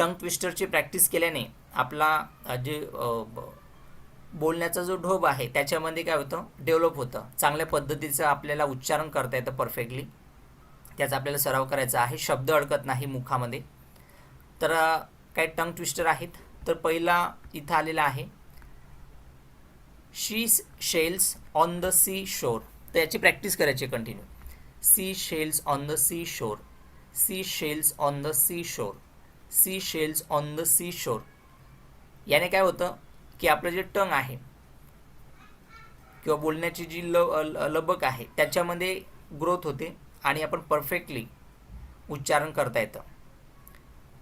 टंग ट्विस्टरची practice केल्याने आपला जे बोलण्याचा जो ढोब आहे त्याच्यामध्ये काय होतं, डेव्हलप होतं. चांगल्या पद्धतीचं आपल्याला उच्चारण करता येतं परफेक्टली. त्याचा आपल्याला सराव करायचा आहे. शब्द अडकत नाही मुखामध्ये. तर काही टंग ट्विस्टर आहेत. तर पहिला इथं आलेला आहे, she shells on the sea shore. तर याची प्रॅक्टिस करायची continue. Sea shells on the sea shore, sea shells on the sea shore, sea shells on the sea shore. याने काय होतं की आपलं जे टंग आहे किंवा बोलण्याची जी लबक आहे त्याच्यामध्ये ग्रोथ होते आणि आपण परफेक्टली उच्चारण करता येतं.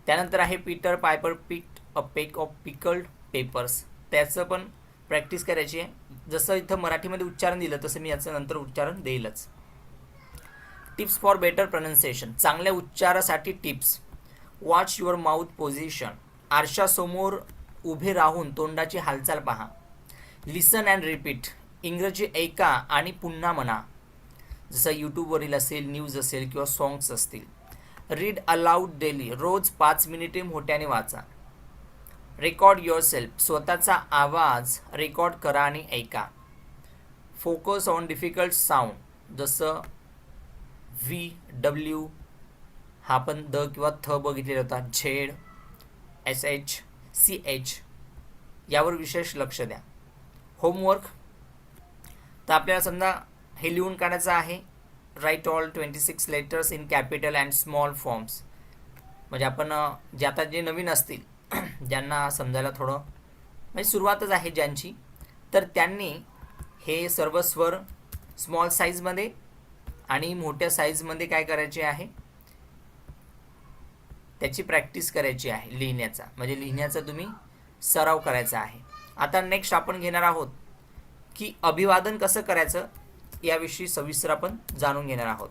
त्यानंतर आहे Peter Piper picked a pick of pickled papers. त्याचं पण प्रॅक्टिस करायची आहे. जसं इथं मराठीमध्ये उच्चारण दिलं तसं मी याचं नंतर उच्चारण देईलच. Tips for better pronunciation. चांगल्या उच्चारासाठी tips. Watch your mouth position. आरशासमोर उभे राहून तोंडाची हालचाल पहा. Listen and repeat. इंग्रजी ऐका आणि पुन्हा म्हणा. जसं यूट्यूबवरील असेल, न्यूज असेल किंवा सॉंग्स असतील. Read aloud daily. रोज 5 मिनिटे मोठ्याने वाचा. Record yourself. स्वतःचा आवाज रेकॉर्ड करा आणि ऐका. Focus on difficult sound. जसं व्ही, डब्ल्यू, हा पण द किंवा थ बघितलेला होता. Z, S H, C H यावर विशेष लक्ष द्या. होमवर्क. तर आपल्याला समजा हे लिहून काढायचं आहे. Write all 26 letters in capital and small forms. म्हणजे आपण जे आता जे नवीन असतील ज्यांना समजायला थोडं म्हणजे सुरुवातच आहे ज्यांची, तर त्यांनी हे सर्व स्वर स्मॉल साईजमध्ये आणि मोठ्या साईजमध्ये काय करायचे आहे, त्याची प्रॅक्टिस करायची आहे लिहिण्याचा. म्हणजे लिहिण्याचा तुम्ही सराव करायचा आहे. आता नेक्स्ट आपण घेणार आहोत की अभिवादन कसं करायचं याविषयी सविस्तर आपण जाणून घेणार आहोत.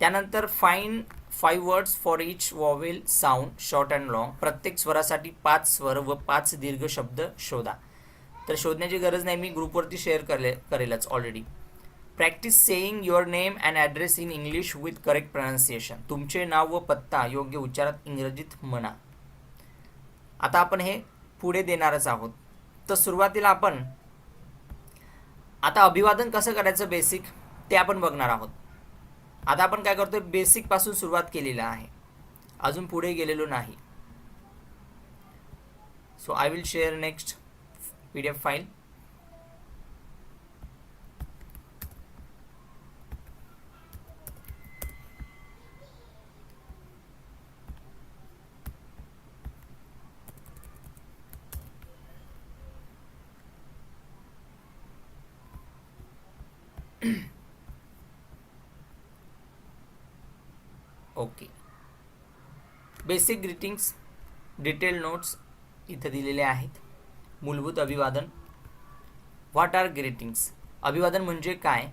त्यानंतर find 5 words for each vowel sound short and long. प्रत्येक स्वरासाठी 5 स्वर व 5 दीर्घ शब्द शोधा. तर शोधण्याची गरज नाही, मी ग्रुपवरती शेअर करेलच already. Practice saying your name and address in English with correct pronunciation. तुमचे नाव व पत्ता योग्य उच्चारात इंग्रजीत म्हणा. आता आपण हे पुढे देणारच आहोत. तर सुरुवातीला आपण आता अभिवादन कसं करायचं बेसिक ते आपण बघणार आहोत. आता आपण काय करतोय, बेसिकपासून सुरुवात केलेलं आहे, अजून पुढे गेलेलो नाही. So I will share next PDF file. Okay. Basic greetings, detail notes इथं दिलेले आहेत. मूलभूत अभिवादन. What are greetings. अभिवादन म्हणजे काय.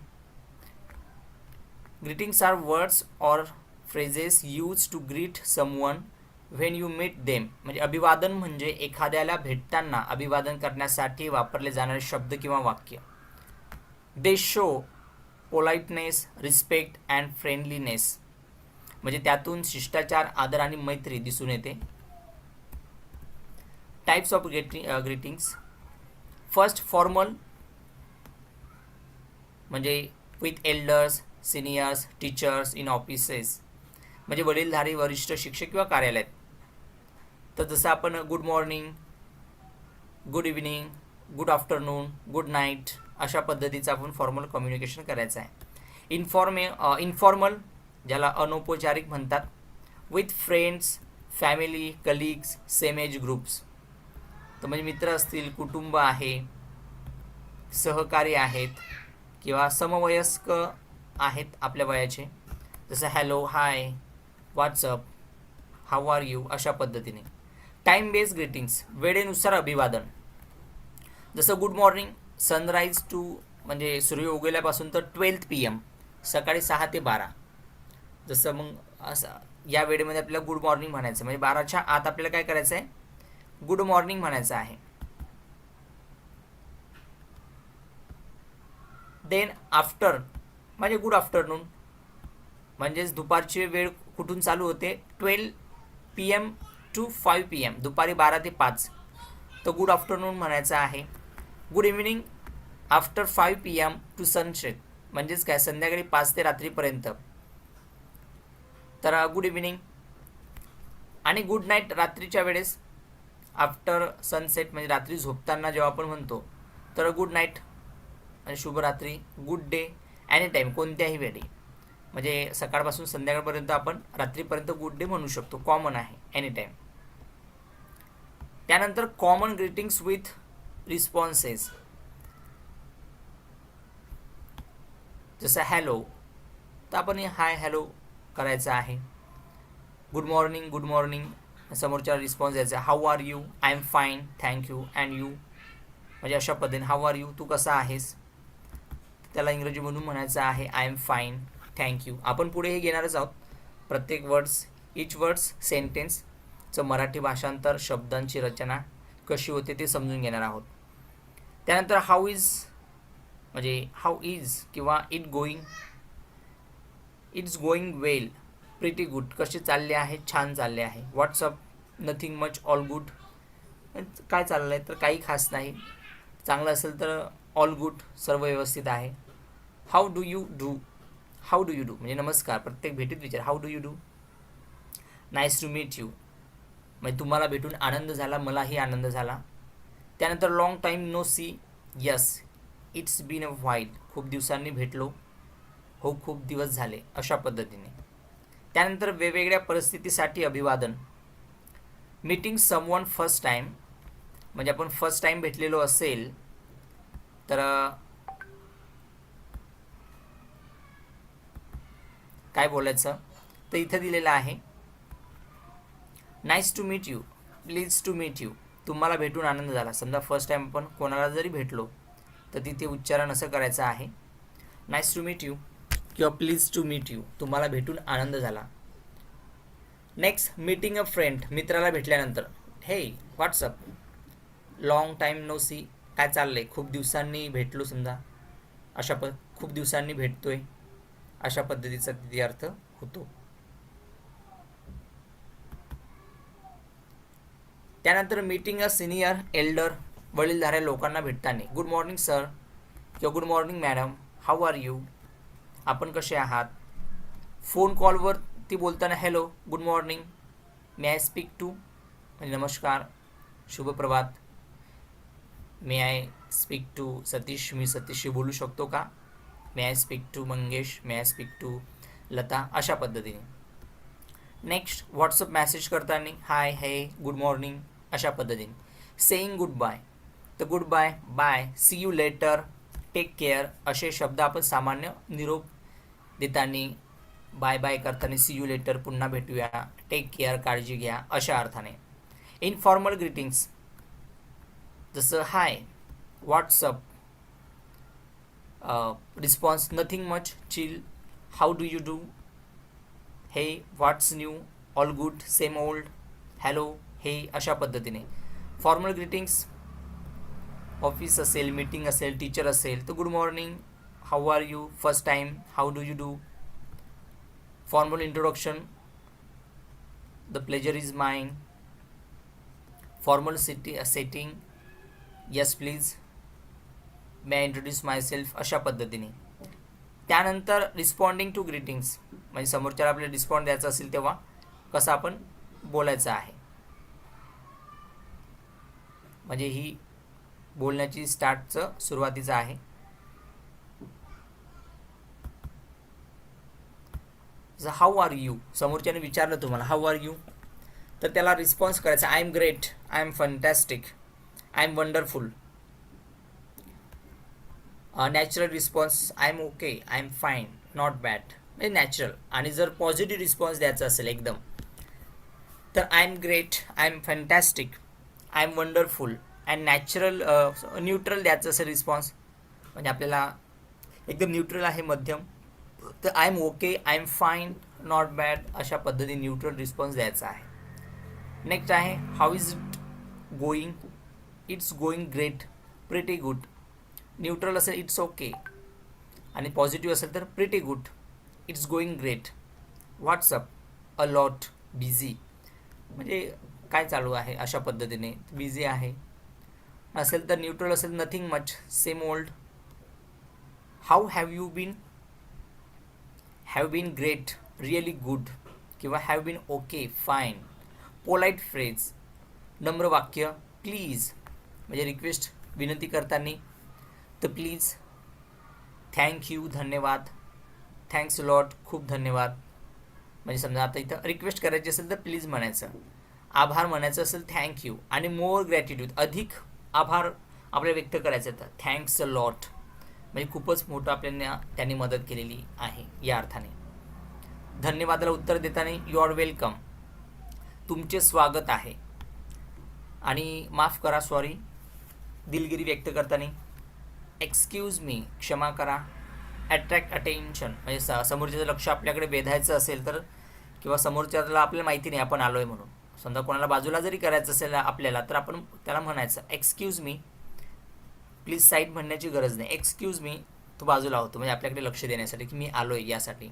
Greetings are words or phrases use to greet someone when you meet them. म्हणजे अभिवादन म्हणजे एखाद्याला भेटताना अभिवादन करण्यासाठी वापरले जाणारे शब्द किंवा वाक्य. They show politeness, respect and friendliness. म्हणजे त्यातून शिष्टाचार, आदर आणि मैत्री दिसून येते. Types of greetings. First formal म्हणजे with elders, seniors, teachers in offices. म्हणजे वडीलधारी वरिष्ठ शिक्षक किंवा कार्यालयात. तर जसं आपण good morning, good evening, good afternoon, good night अशा पद्धतीचं आपण फॉर्मल कम्युनिकेशन करायचं आहे. इन्फॉर्मल ज्याला अनौपचारिक म्हणतात. With friends, family, colleagues, same age groups. तर म्हणजे मित्र असतील, कुटुंब आहे, सहकारी आहेत किंवा समवयस्क आहेत आपल्या वयाचे. जसं hello, high, WhatsApp, how are you अशा पद्धतीने. Time based greetings. वेळेनुसार अभिवादन. जसं गुड मॉर्निंग सनराईज टू म्हणजे सूर्य उगवल्यापासून तर 12 PM सकाळी 6 ते 12. जसं मग असं या वेळेमध्ये आपल्याला गुड मॉर्निंग म्हणायचं. म्हणजे 12च्या आत आपल्याला काय करायचं आहे, गुड मॉर्निंग म्हणायचं आहे. देन आफ्टर म्हणजे गुड आफ्टरनून. म्हणजेच दुपारची वेळ कुठून चालू होते 12 PM to 5 PM, दुपारी 12 ते 5. तर गुड आफ्टरनून म्हणायचं आहे. Good evening after 5 PM to sunset, म्हणजेच काय संध्याकाळी 5 ते रात्रीपर्यंत. तर गुड इव्हिनिंग. आणि गुड नाईट रात्रीच्या वेळेस आफ्टर सनसेट, म्हणजे रात्री झोपताना जेव्हा आपण म्हणतो तर गुड नाईट आणि शुभरात्री. गुड डे एनी टाईम, कोणत्याही वेळी, म्हणजे सकाळपासून संध्याकाळपर्यंत आपण रात्रीपर्यंत गुड डे म्हणू शकतो, कॉमन आहे एनी टाईम. त्यानंतर कॉमन ग्रीटिंग्स विथ रिस्पॉन्सेस, जसं हॅलो, तर आपण हाय हॅलो करायचं आहे. गुड मॉर्निंग, गुड मॉर्निंग, समोरच्या रिस्पॉन्स द्यायचा. How are you, I am fine, thank you, and you, म्हणजे अशा पद्धतीने हाऊ आर यू, तू कसा आहेस, त्याला इंग्रजीमधून म्हणायचं आहे आय एम फाईन, थँक्यू. आपण पुढे हे घेणारच आहोत, प्रत्येक वर्ड्स, इच वर्ड्स सेंटेन्सचं मराठी भाषांतर, शब्दांची रचना कशी होते ते समजून घेणार आहोत. त्यानंतर हाऊ इज, म्हणजे हाऊ इज किंवा it going, it's going well, pretty good, कसे चालले आहे, छान चालले आहे. WhatsApp, nothing much, all good, काय चाललं आहे तर काही खास नाही, चांगलं असेल तर ऑल गुड, सर्व व्यवस्थित आहे. How do you do, how do you do म्हणजे नमस्कार, प्रत्येक भेटीत विचार how do you do. Nice to meet you, म्हणजे तुम्हाला भेटून आनंद झाला, मलाही आनंद झाला. त्यानंतर long time no see, yes it's been a while, खूप दिवसांनी भेटलो, हो खूप दिवस झाले, अशा पद्धतीने. त्यानंतर वेगवेगळ्या परिस्थितीसाठी अभिवादन. मीटिंग समवन फर्स्ट टाईम, म्हणजे आपण फर्स्ट टाईम भेटलेलो असेल तर काय बोलायचं, तर इथं दिलेलं आहे nice to meet you, please to meet you, तुम्हाला भेटून आनंद झाला. समजा फर्स्ट टाईम आपण कोणाला जरी भेटलो तर तिथे उच्चारण असं करायचं आहे नाईस टू मीट यू किंवा प्लीज टू मीट यू, तुम्हाला भेटून आनंद झाला. नेक्स्ट मीटिंग अ फ्रेंड, मित्राला भेटल्यानंतर hey what's up, long time no see, काय चाललंय, खूप दिवसांनी भेटलो, समजा खूप दिवसांनी भेटतोय, अशा पद्धतीचा तिथे अर्थ होतो. त्यानंतर मीटिंग अ सिनियर एल्डर, वडीलधाऱ्या लोकांना भेटताना गुड मॉर्निंग सर किंवा good morning madam, how are you, आपण कसे आहात. फोन कॉलवर ती बोलताना hello, good morning, may I speak to, म्हणजे नमस्कार, शुभ प्रभात, may I speak to Satish, मी सतीशशी बोलू शकतो का. May I speak to Mangesh, may I speak to Lata, अशा पद्धतीने. नेक्स्ट व्हॉट्सअप मॅसेज करताना हाय, हे, गुड मॉर्निंग, अशा पद्धतीने. सेईंग गुड बाय, तर goodbye, bye, see you later, take care, असे शब्द आपण सामान्य निरोप देताना, बाय बाय करताना सी यू लेटर, पुन्हा भेटूया, टेक केअर, काळजी घ्या, अशा अर्थाने. इनफॉर्मल ग्रीटिंग्स, जसं hi, what's up, response nothing much, chill, how do you do, hey, what's new, all good, same old, hello, hey, अशा पद्धतीने. फॉर्मल ग्रीटिंग्स, ऑफिस असेल, मीटिंग असेल, टीचर असेल तर good morning, how are you, first time, how do you do. Formal introduction, the pleasure is mine. Formal setting, yes please, may I introduce myself, अशा पद्धतीने. त्यानंतर responding to greetings, म्हणजे समोरच्याला आपल्याला respond द्यायचा असेल तेव्हा कसं आपण बोलायचं आहे, म्हणजे ही बोलण्याची स्टार्टचं सुरुवातीचं आहे. जसं हाऊ आर यू, समोरच्याने विचारलं तुम्हाला हाऊ आर यू, तर त्याला रिस्पॉन्स करायचा I am great, I am fantastic, I am wonderful. Natural response I am okay, I am fine, not bad, म्हणजे नॅचरल. आणि जर पॉझिटिव्ह रिस्पॉन्स द्यायचा असेल एकदम तर I am great, I am fantastic, I am wonderful. And natural neutral द्यायचं असेल response, म्हणजे आपल्याला एकदम न्यूट्रल आहे, मध्यम, तर I am okay, I am fine, not bad, अशा पद्धतीने न्यूट्रल रिस्पॉन्स द्यायचा आहे. नेक्स्ट आहे how is it going, it's going great, pretty good. Neutral असेल इट्स ओके, आणि पॉझिटिव्ह असेल तर pretty good, it's going great, what's up, a lot, busy, म्हणजे काय चालू आहे अशा पद्धतीने, बिझी आहे. असेल तर न्यूट्रल असेल nothing much, same old, how have you been, have been great, really good किंवा have been okay, fine. Polite phrase, नम्र वाक्य, प्लीज म्हणजे रिक्वेस्ट, विनंती करताना तर प्लीज, थँक्यू, धन्यवाद, थँक्स लॉट, खूप धन्यवाद. म्हणजे समजा आता इथं रिक्वेस्ट करायची असेल तर प्लीज म्हणायचं, आभार म्हणायचं असेल थँक्यू, आणि मोर ग्रॅटिट्यूड, अधिक आभार आपल्याला व्यक्त करायचं तर थँक्स अ लॉट, म्हणजे खूपच मोठं आपल्याला त्यांनी मदत केलेली आहे या अर्थाने. धन्यवादाला उत्तर देताना यू आर वेलकम, तुमचे स्वागत आहे. आणि माफ करा, सॉरी, दिलगिरी व्यक्त करताना एक्सक्यूज मी, क्षमा करा. अट्रॅक्ट अटेन्शन म्हणजे समोरच्याचं लक्ष आपल्याकडे वेधायचं असेल तर, किंवा समोरच्याला आपल्याला माहिती नाही आपण आलो आहे म्हणून, समजा कोणाला बाजूला जरी करायचं असेल आपल्याला, तर आपण त्याला म्हणायचं एक्सक्यूज मी, प्लीज साईड म्हणण्याची गरज नाही, एक्सक्यूज मी, तो बाजूला होतो म्हणजे आपल्याकडे लक्ष देण्यासाठी की मी आलो आहे यासाठी.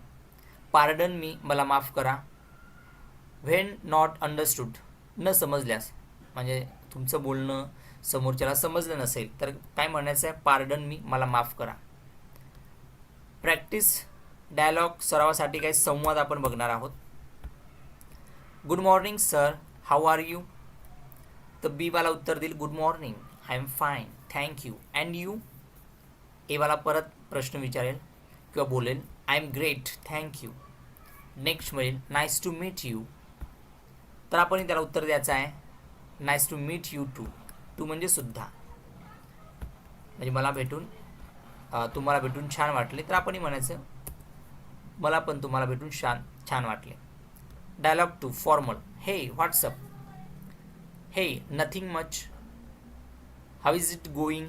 पार्डन मी, मला माफ करा. व्हेन नॉट अंडरस्टूड, न समजल्यास, म्हणजे तुमचं बोलणं समोरच्याला समजलं नसेल तर काय म्हणायचं आहे, पार्डन मी, मला माफ करा. प्रॅक्टिस डायलॉग, सरावासाठी काही संवाद आपण बघणार आहोत. Good morning sir, how are you, तर बी वाला उत्तर देईल good morning, I am fine, thank you, and you. A वाला परत प्रश्न विचारेल किंवा बोलेल I am great, thank you. Next म्हणेल नाईस टू मीट यू, तर आपण त्याला उत्तर द्यायचं आहे nice to meet you too, too म्हणजे सुद्धा, म्हणजे मला भेटून तुम्हाला भेटून छान वाटले, तर आपणही म्हणायचं मला पण तुम्हाला भेटून छान वाटले. Dialogue 2 formal, hey what's up, hey nothing much, how is it going,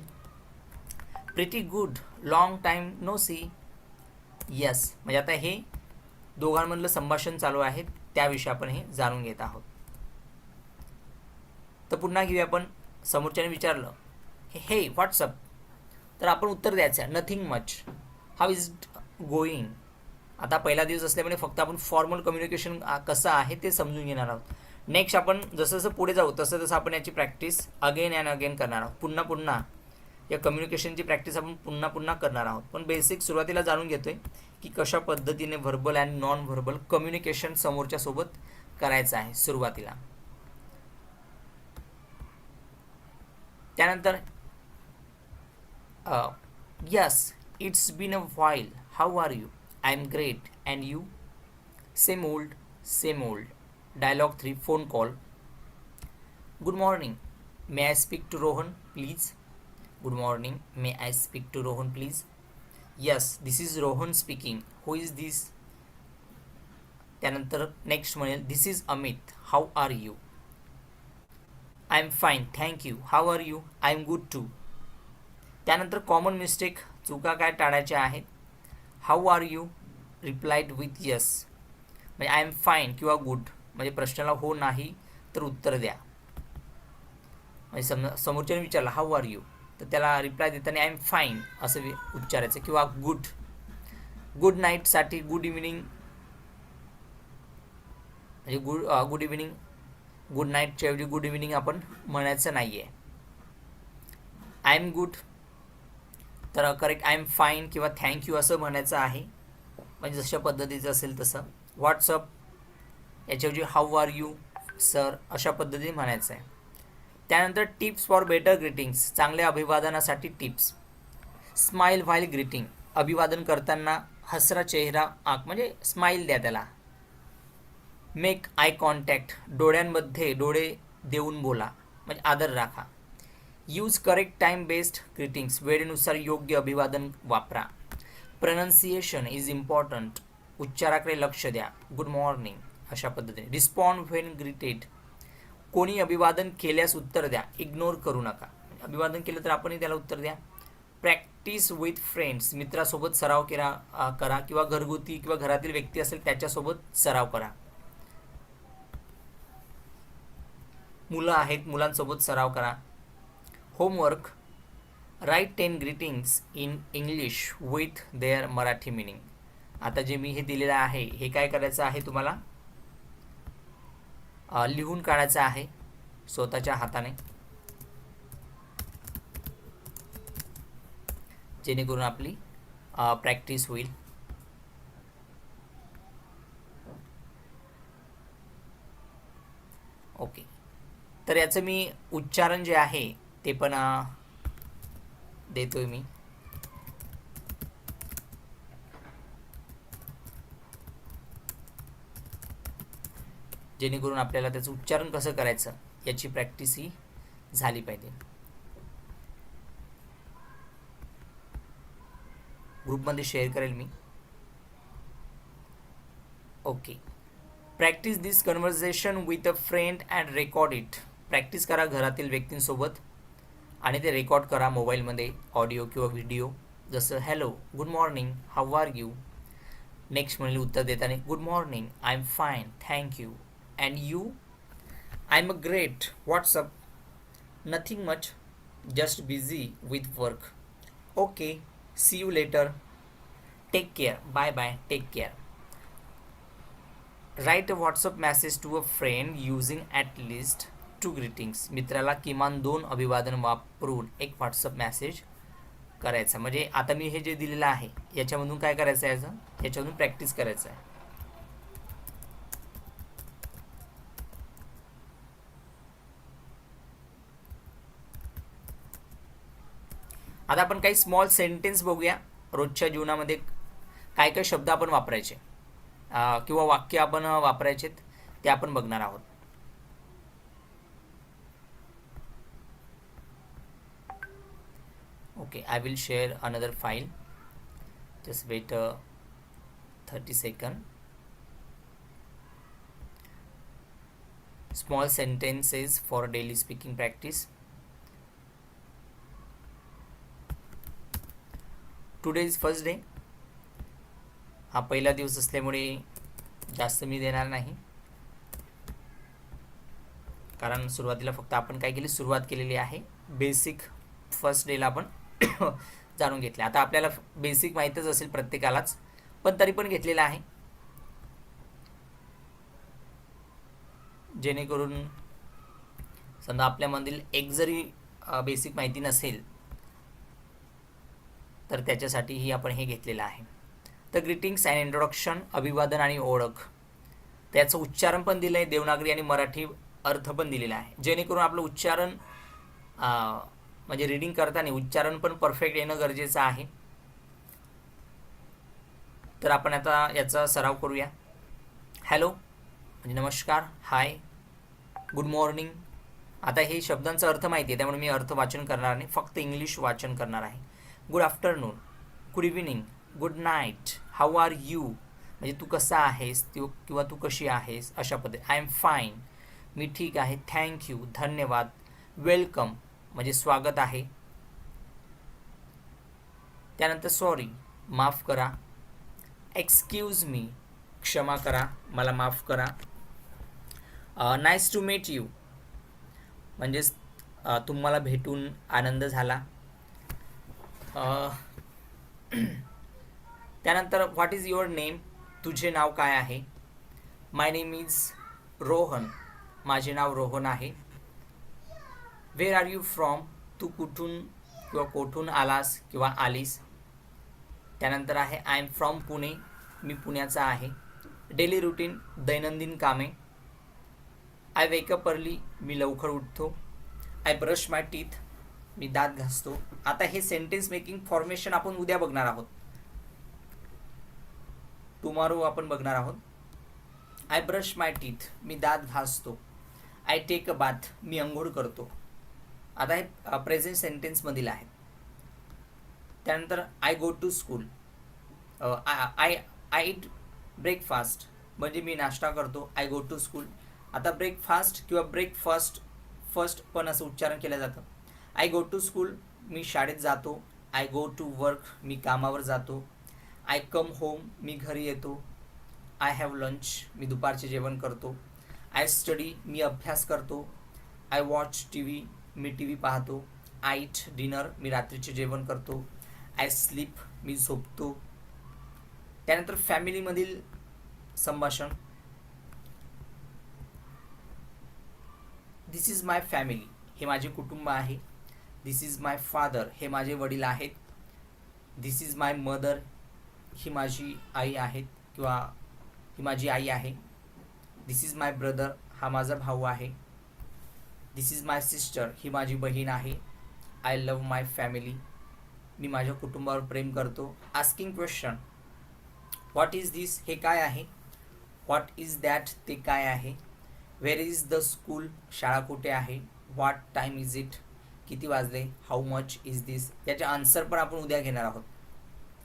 pretty good, long time no see, yes. म्हणजे आता हे दोघांमधलं संभाषण चालू आहे, त्याविषयी आपण हे जाणून घेत आहोत. तर पुन्हा घेऊया आपण. समोरच्याने विचारलं हे व्हॉट्सअप, तर आपण उत्तर द्यायचं आहे nothing much, how is it going. आता पहिला दिवस असल्यामुळे फक्त आपण फॉर्मल कम्युनिकेशन कसं आहे ते समजून घेणार आहोत. नेक्स्ट आपण जसं जसं पुढे जाऊ तसं तसं आपण याची प्रॅक्टिस अगेन अँड अगेन करणार आहोत. पुन्हा या कम्युनिकेशनची प्रॅक्टिस आपण पुन्हा करणार आहोत. पण बेसिक सुरुवातीला जाणून घेतोय की कशा पद्धतीने verbal and non verbal communication समोरच्या सोबत करायचं आहे सुरुवातीला. त्यानंतर yes, it's been a while, how are you, I am great, and you, same old, same old. Dialogue 3 phone call, good morning, may I speak to Rohan please, good morning, may I speak to Rohan please, yes this is Rohan speaking, who is this. त्यानंतर next म्हणेल this is Amit, how are you, I am fine, thank you, how are you, I am good too. त्यानंतर common mistake, चुका काय टाळायच्या आहेत, how are you replied with yes, म्हणजे I am fine किंवा good, म्हणजे प्रश्नाला हो नाही तर उत्तर द्या. म्हणजे समोरच्याने विचारला हाऊ आर यू, तर त्याला रिप्लाय देताना आय एम फाईन असं उच्चारायचं, किंवा गुड नाईटसाठी गुड इव्हिनिंग, म्हणजे गुड इव्हिनिंग, गुड नाईटच्या ऐवजी गुड इव्हिनिंग आपण म्हणायचं नाही आहे. आय एम गुड, तर करेक्ट आय एम फाईन किंवा थँक्यू असं म्हणायचं आहे, म्हणजे जशा पद्धतीचं असेल तसं. व्हॉट्सअप याच्याऐवजी हाऊ आर यू सर अशा पद्धतीने म्हणायचं आहे. त्यानंतर टिप्स फॉर बेटर ग्रीटिंग्स, चांगल्या अभिवादनासाठी टिप्स. स्माईल व्हाईल ग्रीटिंग, अभिवादन करताना हसरा चेहरा आंख, म्हणजे स्माईल द्या त्याला. मेक आय कॉन्टॅक्ट, डोळ्यांमध्ये डोळे देऊन बोला, म्हणजे आदर राखा. Use correct time based greetings, वेळेनुसार योग्य अभिवादन वापरा. प्रनन्सिएशन इज इम्पॉर्टंट, उच्चाराकडे लक्ष द्या. गुड मॉर्निंग अशा पद्धतीने. रिस्पॉन्ड व्हेन ग्रीटेड, कोणी अभिवादन केल्यास उत्तर द्या, इग्नोर करू नका. अभिवादन केलं तर आपणही त्याला उत्तर द्या. प्रॅक्टिस विथ फ्रेंड्स, मित्रासोबत सराव करा किंवा घरगुती किंवा घरातील व्यक्ती असेल त्याच्यासोबत सराव करा. मुलं आहेत, मुलांसोबत सराव करा. Homework, write 10 greetings in English with their Marathi meaning. आता जे मी हे दिलेलं आहे हे काय करायचं आहे तुम्हाला लिहून काढायचं आहे स्वतःच्या हाताने, जेणेकरून आपली प्रॅक्टिस होईल. ओके, तर याचं मी उच्चारण जे आहे ते पण देतोय मी. जेणेकरून आपल्याला त्याचं उच्चारण कसं करायचं याची प्रॅक्टिस ही झाली पाहिजे. ग्रुपमध्ये शेअर करेल मी. Okay, practice this conversation with a friend and record it. Practice करा घरातील व्यक्तींसोबत आणि ते रेकॉर्ड करा मोबाईलमध्ये, ऑडिओ किंवा व्हिडिओ. जसं hello, good morning, how are you. Next म्हणले उत्तर देताना good morning, I am fine, thank you. And you? I am a great. What's up? Nothing much, just busy with work. Okay, see you later. Take care. Bye bye, take care. Write a WhatsApp message to a friend using at least 2 greetings. मित्राला किमान 2 अभिवादन वापरून एक WhatsApp message करायचा. म्हणजे आता मी हे जे दिलेलं आहे याच्यामधून काय करायचं आहे, याच्यामधून प्रॅक्टिस करायचं आहे. आता आपण काही स्मॉल सेंटेन्स बघूया. रोजच्या जीवनामध्ये काय काय शब्द आपण वापरायचे किंवा वाक्य आपण वापरायचे ते आपण बघणार आहोत. Okay, I will share another file. Just wait 30 seconds. Small sentences for daily speaking practice. Today is first day. हा पहिला दिवस असल्यामुळे जास्त मी देणार नाही, कारण सुरुवातीला फक्त आपण काय केली, सुरुवात केलेली आहे. बेसिक फर्स्ट डेला आपण जाणून घेतले. आता आपल्याला बेसिक माहीतच असेल प्रत्येकालाच, पण तरी पण घेतलेलं आहे, जेणेकरून समजा आपल्यामधील एक जरी बेसिक माहिती नसेल तर त्याच्यासाठीही आपण हे घेतलेलं आहे. तर ग्रीटिंग्स अँड इंट्रोडक्शन, अभिवादन आणि ओळख, त्याचं उच्चारण पण दिलं आहे, देवनागरी आणि मराठी अर्थ पण दिलेला आहे, जेणेकरून आपलं उच्चारण म्हणजे रीडिंग करताना उच्चारण पण परफेक्ट येणं गरजेचं आहे. तर आपण आता याचा सराव करूया. हॅलो म्हणजे नमस्कार, हाय, गुड मॉर्निंग. आता हे शब्दांचा अर्थ माहिती आहे त्यामुळे मी अर्थ वाचन करणार नाही, फक्त इंग्लिश वाचन करणार आहे. Good afternoon, good evening, good night, how are you म्हणजे तू कसा आहेस किंवा तू कशी आहेस अशा पद्धती. आय एम फाईन, मी ठीक आहे, थँक्यू, धन्यवाद. वेलकम म्हणजे स्वागत आहे. त्यानंतर सॉरी, माफ करा. एक्सक्यूज मी, क्षमा करा, मला माफ करा. नाईस टू मीट यू म्हणजेच तुम्हाला भेटून आनंद झाला. त्यानंतर व्हॉट इज युअर नेम, तुझे नाव काय आहे. माय नेम इज रोहन, माझे नाव रोहन आहे. वेअर आर यू फ्रॉम, तू कुठून किंवा कोठून आलास किंवा आलीस. त्यानंतर आहे आय एम फ्रॉम पुणे, मी पुण्याचा आहे. डेली रुटीन, दैनंदिन कामे. आय वेकअप अर्ली, मी लवकर उठतो. आय ब्रश माय टीथ, मी दात घासतो. आता हे सेंटेन्स मेकिंग फॉर्मेशन आपण उद्या बघणार आहोत, टुमॉरो आपण बघणार आहोत. आय ब्रश माय टीथ, मी दात घासतो. आय टेक अ बाथ, मी अंघोळ करतो. आता हे प्रेझेंट सेंटेन्समधील आहे. त्यानंतर I go to school, I eat breakfast म्हणजे मी नाश्ता करतो. I go to school. आता ब्रेकफास्ट किंवा ब्रेकफास्ट फर्स्ट पण असं उच्चारण केलं जातं. आय गो टू स्कूल, मी शाळेत जातो. आय गो टू वर्क, मी कामावर जातो. आय कम होम, मी घरी येतो. आय हॅव लंच, मी दुपारचे जेवण करतो. आय स्टडी, मी अभ्यास करतो. I watch T V, me T V पाहतो. आय ईट डिनर, मी रात्रीचे जेवण करतो. आय स्लीप, मी झोपतो. त्यानंतर फॅमिलीमधील संभाषण, दिस इज माय फॅमिली, हे माझे कुटुंब आहे. दिस इज माय फादर, हे माझे वडील आहेत. दिस इज माय मदर, ही माझी आई आहेत किंवा ही माझी आई आहे. दिस इज माय ब्रदर, हा माझा भाऊ आहे. दिस इज माय सिस्टर, ही माझी बहीण आहे. आय लव्ह माय फॅमिली, मी माझ्या कुटुंबावर प्रेम करतो. आस्किंग क्वेश्चन, व्हॉट इज दिस, हे काय आहे. व्हॉट इज दॅट, ते काय आहे. वेअर इज द स्कूल, शाळा कुठे आहे. व्हॉट टाईम इज इट, किती वाजले. हाऊ मच इज दिस, याचे आन्सर पण आपण उद्या घेणार आहोत.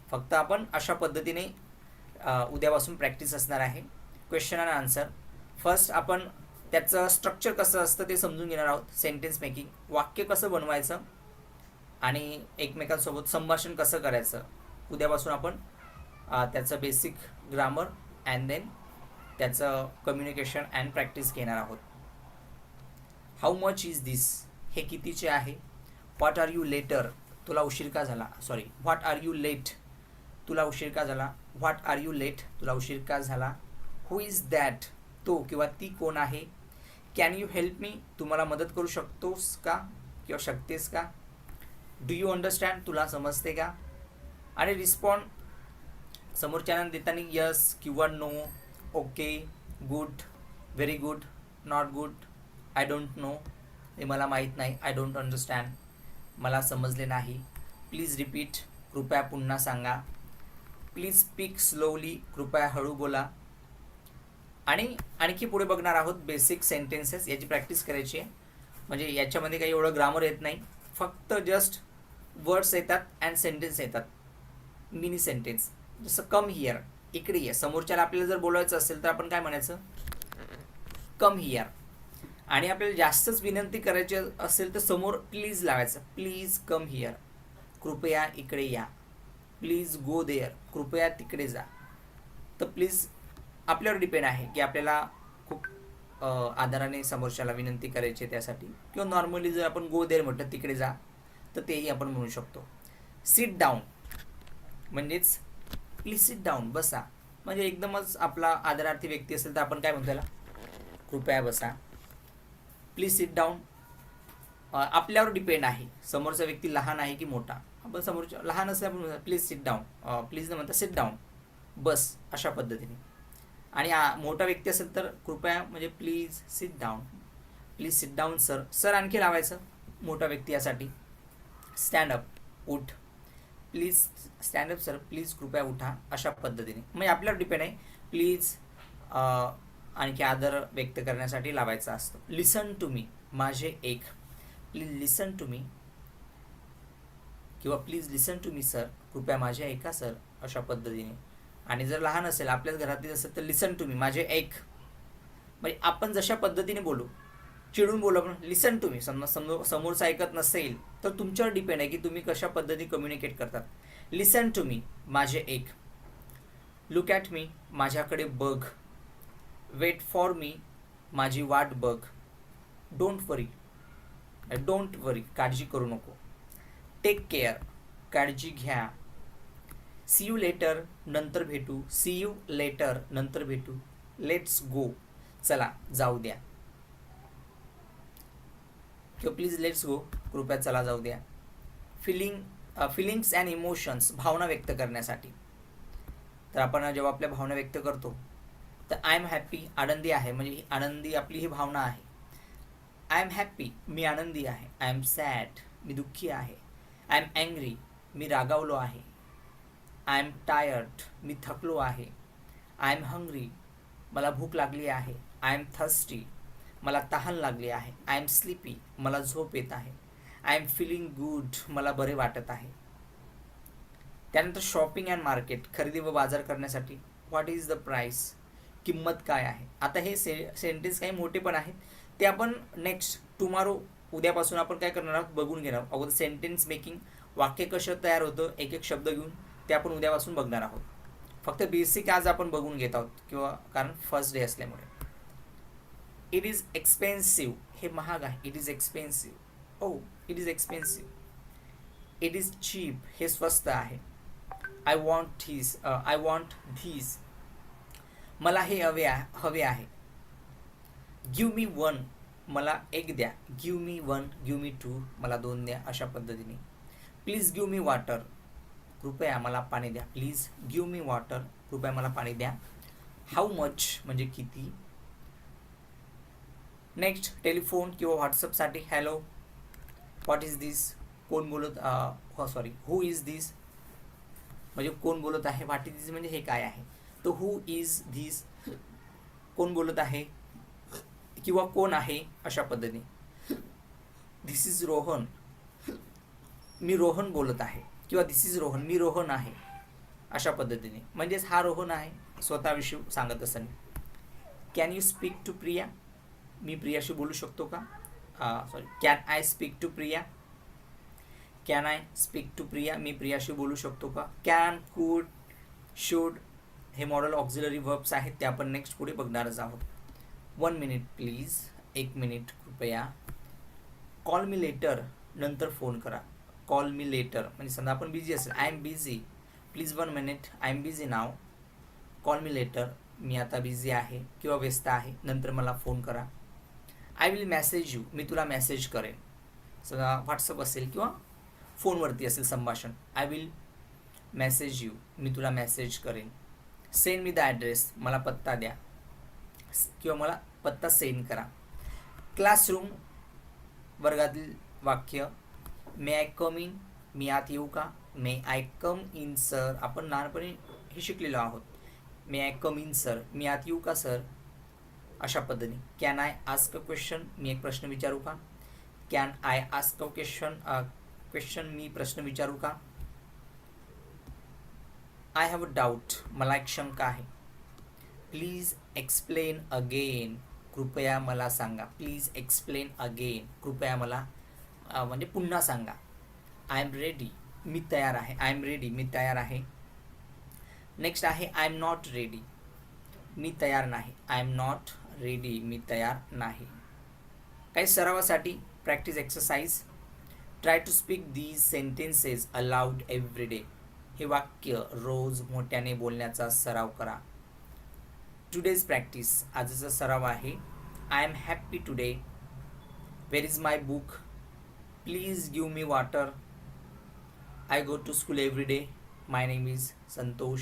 फक्त आपण अशा पद्धतीने उद्यापासून प्रॅक्टिस असणार आहे. Question and answer. फर्स्ट आपण त्याचं स्ट्रक्चर कसं असतं ते समजून घेणार आहोत. सेंटेन्स मेकिंग, वाक्य कसं बनवायचं आणि एकमेकांसोबत संभाषण कसं करायचं. उद्यापासून आपण त्याचं बेसिक ग्रामर अँड देन त्याचं कम्युनिकेशन अँड प्रॅक्टिस घेणार आहोत. हाऊ मच इज दिस, हे कितीचे आहे. व्हॉट आर यू लेटर, तुला उशीर का झाला. Sorry, what are you late, तुला उशीर का झाला. व्हॉट आर यू लेट, तुला उशीर का झाला. हु इज दॅट, तो किंवा ती कोण आहे. कॅन यू हेल्प मी, तू मला मदत करू शकतोस का किंवा शकतेस का. डू यू अंडरस्टँड, तुला समजते का. आणि रिस्पॉन्ड, समोरच्यांना देताना यस किंवा no, okay, good, very good, not good, I don't know, हे मला माहीत नाही. आय डोंट अंडरस्टँड, मला समजले नाही. प्लीज रिपीट, कृपया पुन्हा सांगा. प्लीज स्पीक स्लोली, कृपया हळू बोला. आणि आणखी पुढे बघणार आहोत बेसिक सेंटेन्सेस, याची प्रॅक्टिस करायची आहे. म्हणजे याच्यामध्ये काही एवढं ग्रामर येत नाही, फक्त जस्ट वर्ड्स येतात अँड सेंटेन्स येतात. मिनी सेंटेन्स, जसं कम हिअर, इकडे ये. समोरच्याला आपल्याला जर बोलायचं असेल तर आपण काय म्हणायचं, कम हिअर. आणि आपल्याला जास्तच विनंती करायची असेल तर समोर प्लीज लावायचं, प्लीज कम हिअर, कृपया इकडे या. प्लीज गो देअर, कृपया तिकडे जा. तर प्लीज आपल्यावर डिपेंड आहे की आपल्याला खूप आदराने समोरच्याला विनंती करायची आहे त्यासाठी. किंवा नॉर्मली जर आपण गो देअर म्हटलं, तिकडे जा, तर तेही आपण म्हणू शकतो. सिट डाऊन म्हणजेच प्लीज सिट डाऊन, बसा. म्हणजे एकदमच आपला आदरार्थी व्यक्ती असेल तर आपण काय म्हणतो त्याला, कृपया बसा. प्लीज सिट डाऊन आपल्यावर डिपेंड आहे, समोरचा व्यक्ती लहान आहे की मोठा. आपण समोरच्या लहान असेल आपण प्लीज सिट डाऊन, प्लीज न म्हणता सिट डाऊन, बस, अशा पद्धतीने. आणि मोठा व्यक्ती असेल तर कृपया म्हणजे please sit down, please sit down sir. Sir आणखी लावायचं मोठा व्यक्ती यासाठी. स्टँडअप, उठ, प्लीज स्टँडअप सर, प्लीज कृपया उठा, अशा पद्धतीने. म्हणजे आपल्यावर डिपेंड आहे. प्लीज आणखी आदर व्यक्त करण्यासाठी लावायचं असतं. लिसन टू मी, माझे एक, प्लीज लिसन टू मी किंवा please listen to me sir, कृपया माझे ऐका सर, अशा पद्धतीने. आणि जर लहान असेल आपल्याच घरातील असेल तर लिसन टू मी, माझे एक. म्हणजे आपण जशा पद्धतीने बोलू, चिडून बोलू आपण, लिसन टू मी. समोरचं ऐकत नसेल तर तुमच्यावर डिपेंड आहे की तुम्ही कशा पद्धतीने कम्युनिकेट करतात. लिसन टू मी, माझे एक. लुक ॲट मी, माझ्याकडे बघ. वेट फॉर मी, माझी वाट बघ. डोंट वरी, काळजी करू नको. टेक केअर, काळजी घ्या. सी यू लेटर, नंतर भेटू. सी यू लेटर, नंतर भेटू. लेट्स गो, चला जाऊ द्या. किंवा प्लीज लेट्स गो, कृपया चला जाऊ द्या. फिलिंग्स अँड इमोशन्स, भावना व्यक्त करण्यासाठी. तर आपण जेव्हा आपल्या भावना व्यक्त करतो तर आय एम हॅप्पी, आनंदी आहे, म्हणजे आनंदी आपली ही भावना आहे. आय एम हॅप्पी, मी आनंदी आहे. आय एम सॅड, मी दुःखी आहे. आय एम अँग्री, मी रागावलो आहे. आय एम टायर्ड, मी थकलो आहे. आय एम हंग्री, मला भूक लागली आहे. आय एम थर्स्टी, मला तहान लागली आहे. आय एम स्लीपी, मला झोप येत आहे. आय एम फिलिंग गुड, मला बरे वाटत आहे. त्यानंतर शॉपिंग अँड मार्केट, खरेदी व बाजार करण्यासाठी. व्हॉट इज द प्राईस, किंमत काय आहे. आता हे सेंटेन्स काही मोठे पण आहेत, ते आपण नेक्स्ट टुमारो, उद्यापासून आपण काय करणार आहोत बघून घेणार आहोत. अगोदर सेंटेन्स मेकिंग, वाक्य कसं तयार होतं एक एक शब्द घेऊन, ते आपण उद्यापासून बघणार आहोत. फक्त बेसिक आज आपण बघून घेत आहोत, किंवा कारण फर्स्ट डे असल्यामुळे. इट इज एक्सपेन्सिव्ह, हे महाग आहे. It is expensive. Oh it is expensive. It is cheap, हे स्वस्त आहे. आय वॉन्ट धीस, मला हे हवे आहे. गिव्ह मी वन, मला एक द्या. Give me one, give me two, मला दोन द्या. अशा पद्धतीने. प्लीज गिव्ह मी वॉटर, कृपया मला पाणी द्या. प्लीज गिव्ह मी वॉटर, कृपया मला पाणी द्या. हाऊ मच म्हणजे किती. नेक्स्ट टेलिफोन किंवा व्हॉट्सअपसाठी हॅलो, व्हॉट इज दिस, कोण बोलत, हू इज दिस म्हणजे कोण बोलत आहे. व्हॉट इज दिस म्हणजे हे काय आहे. तर हू इज दिस, कोण बोलत आहे किंवा कोण आहे, अशा पद्धतीने. दिस इज रोहन, मी रोहन बोलत आहे. किंवा दिस इज रोहन, मी रोहन आहे, अशा पद्धतीने. म्हणजेच हा रोहन आहे, स्वतःविषयी सांगत असताना. Can you speak to Priya, मी प्रियाशी बोलू शकतो का. Can I speak to Priya, can I speak to Priya, मी प्रियाशी बोलू शकतो का. कॅन, कुड, शुड हे मॉडल ऑक्झिलरी वर्ब्स आहेत, ते आपण नेक्स्ट पुढे बघणारच आहोत. 1 मिनिट प्लीज, 1 मिनिट कृपया. कॉल मी लेटर, नंतर फोन करा. कॉल मी लेटर म्हणजे समजा आपण बिझी असेल. I am busy, please 1 minute, I am busy now. Call me later, मी आता बिझी आहे किंवा व्यस्त आहे, नंतर मला फोन करा. आय विल मेसेज यू, मी तुला मेसेज करेन. समजा व्हॉट्सअप असेल किंवा फोनवरती असेल संभाषण. आय विल मेसेज यू, मी तुला मेसेज करेन. सेंड मी द ॲड्रेस, मला पत्ता द्या किंवा मला पत्ता सेंड करा. क्लासरूम वर्गातील वाक्य. मे आय कम इन, मी आत येऊ का. May I come in sir, आपण लहानपणी हे शिकलेलो आहोत. May I come in sir, मी आत येऊ का सर, अशा पद्धतीने. Can I ask a question, मी एक प्रश्न विचारू का. Can I ask a question, मी प्रश्न विचारू का. आय हॅव अ डाऊट, मला एक शंका आहे. प्लीज एक्सप्लेन अगेन, कृपया मला सांगा. प्लीज एक्सप्लेन अगेन, कृपया मला म्हणजे पुन्हा सांगा. आय एम रेडी, मी तयार आहे. आय एम रेडी, मी तयार आहे. नेक्स्ट आहे आय एम नॉट रेडी, मी तयार नाही. आय एम नॉट रेडी, मी तयार नाही. काही सरावासाठी practice exercise. Try to speak these sentences aloud every day, हे वाक्य रोज मोठ्याने बोलण्याचा सराव करा. टुडेज प्रॅक्टिस, आजचा सराव आहे. I am happy today. Where is my book. Please give me water. I go to school every day. My name is Santosh.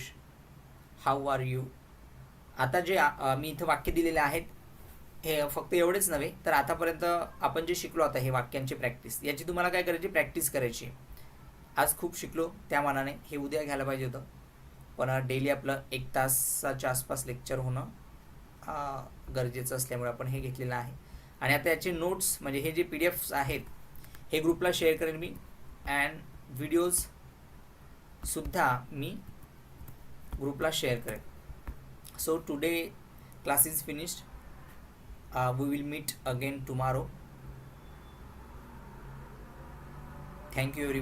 How are you. आता जे मी इथं वाक्य दिलेले आहेत, हे फक्त एवढेच नव्हे तर आतापर्यंत आपण जे शिकलो आता हे वाक्यांची प्रॅक्टिस, याची तुम्हाला काय करायची, प्रॅक्टिस करायची. आज खूप शिकलो त्या मानाने हे उद्या घ्यायला पाहिजे होतं, पण डेली आपलं 1 तासाच्या आसपास लेक्चर होणं गरजेचं असल्यामुळे आपण हे घेतलेलं आहे. आणि आता याचे नोट्स म्हणजे हे जे PDF आहेत हे ग्रुपला शेअर करेन मी. अँड व्हिडिओजसुद्धा मी ग्रुपला शेअर करेन. So today class is finished. We will meet again tomorrow. Thank you everyone.